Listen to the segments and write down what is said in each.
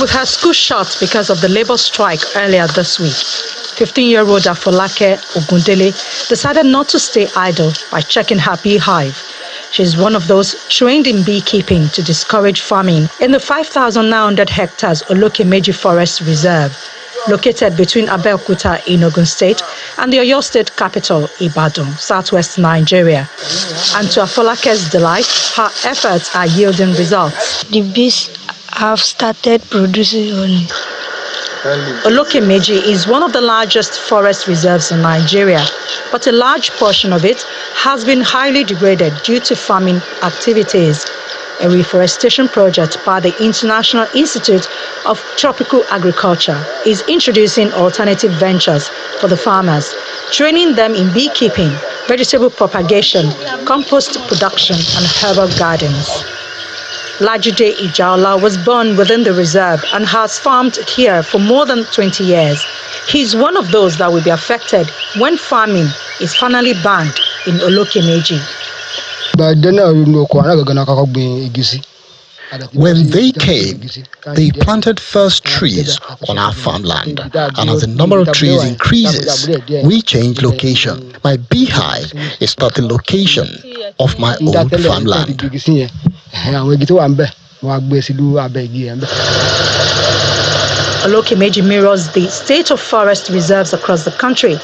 With her school shut because of the labor strike earlier this week, 15-year-old Afolake Ogundele decided not to stay idle by checking her beehive. She's one of those trained in beekeeping to discourage farming in the 5,900 hectares Olokemeji Forest Reserve, located between Abeokuta in Ogun State and the Oyo State capital, Ibadan, southwest Nigeria. And to Afolake's delight, her efforts are yielding results. The bees have started producing honey. Olokemeji is one of the largest forest reserves in Nigeria, but a large portion of it has been highly degraded due to farming activities. A reforestation project by the International Institute of Tropical Agriculture is introducing alternative ventures for the farmers, training them in beekeeping, vegetable propagation, compost production, and herbal gardens. Lajude Ijaola was born within the reserve and has farmed here for more than 20 years. He's one of those that will be affected when farming is finally banned in Olokemeji. When they came, they planted first trees on our farmland, and as the number of trees increases, we change location. My beehive is not the location of my own farmland. Olokemeji mirrors the state of forest reserves across the country.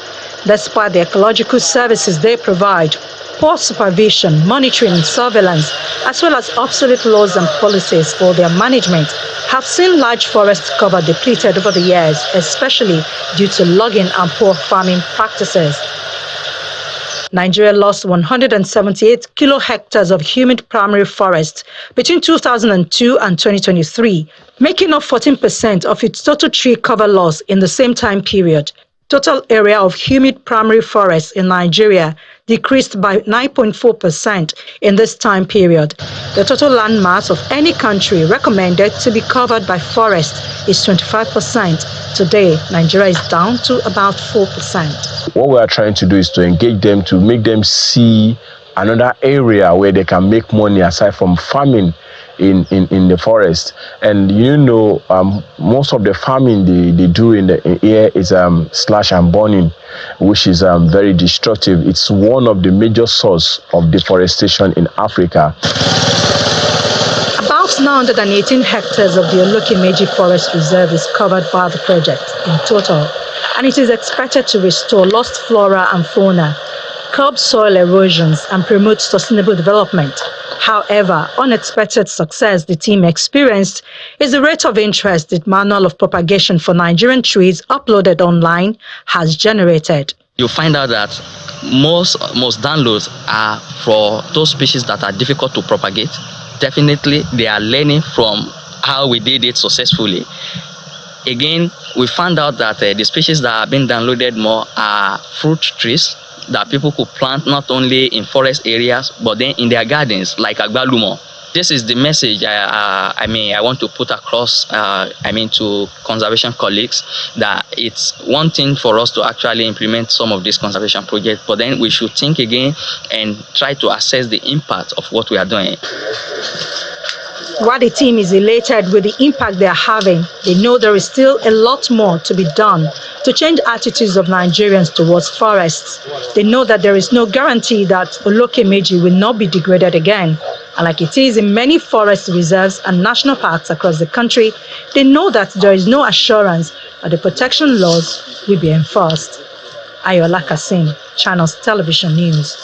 Despite the ecological services they provide, poor supervision, monitoring and surveillance, as well as obsolete laws and policies for their management, have seen large forest cover depleted over the years, especially due to logging and poor farming practices. Nigeria lost 178 kilo-hectares of humid primary forest between 2002 and 2023, making up 14% of its total tree cover loss in the same time period. Total area of humid primary forests in Nigeria decreased by 9.4% in this time period. The total land mass of any country recommended to be covered by forest is 25%. Today, Nigeria is down to about 4%. What we are trying to do is to engage them, to make them see another area where they can make money aside from farming in the forest. And most of the farming they do in the air is slash and burning, which is very destructive. It's one of the major sources of deforestation in Africa. About 918 hectares of the Olokemeji Forest Reserve is covered by the project in total, and it is expected to restore lost flora and fauna, curb soil erosions, and promote sustainable development. However, unexpected success the team experienced is the rate of interest the Manual of Propagation for Nigerian Trees uploaded online has generated. You find out that most downloads are for those species that are difficult to propagate. Definitely, they are learning from how we did it successfully. Again, we found out that the species that are being downloaded more are fruit trees that people could plant not only in forest areas but then in their gardens, like agbalumo. This is the message I want to put across to conservation colleagues, that it's one thing for us to actually implement some of these conservation projects, but then we should think again and try to assess the impact of what we are doing. While the team is elated with the impact they are having, they know there is still a lot more to be done to change attitudes of Nigerians towards forests. They know that there is no guarantee that Olokemeji will not be degraded again. And like it is in many forest reserves and national parks across the country, they know that there is no assurance that the protection laws will be enforced. Ayola Kasim, Channels Television News.